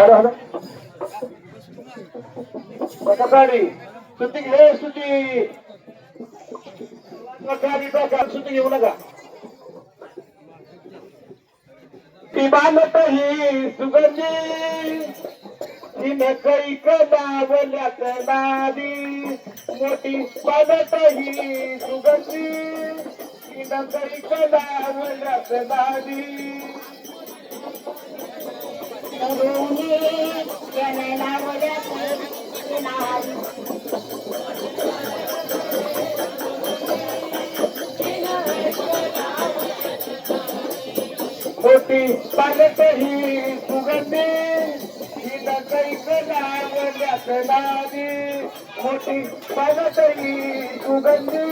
hello hello गाडी सुट्टी घे सुट्टी सुट्टी घेऊ नका ती बालत ही सुगंधी तिने कैक लावल्यात नादी मोठी बालत ही सुगंधी तिने कैक लावल्यात नादी मोठी पालत ही सुगंधी हिला कैक लावल्यात नादी मोठी पालत ही सुगंधी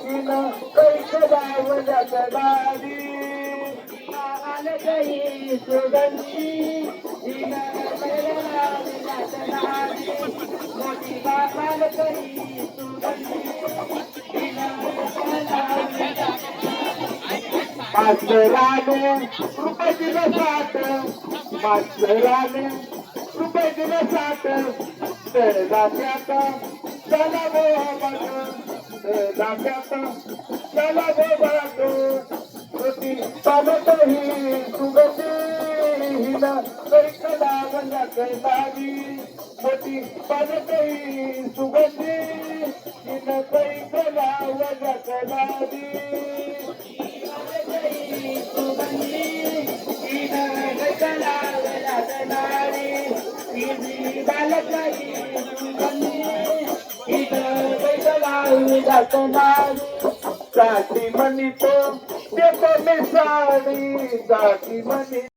हिला कैक लावल्यात नादी पालत ही सुगंधी हिला कैक लावल्यात नादी मोठी पालत ही सुगंधी हिला कैक लावल्यात मास्तराने रुपये दिलं 60 मास्तराने रुपये दिलं 60 तर जात्यात चला गो बघ जात्यात चला गो बघ होती पालत ही सुगंधी हिला कैक लावल्यात नादी मोठी पालत ही सुगंधी हिला कैक लावल्यात नादी जाती मनी तो मी साडी जाती मनी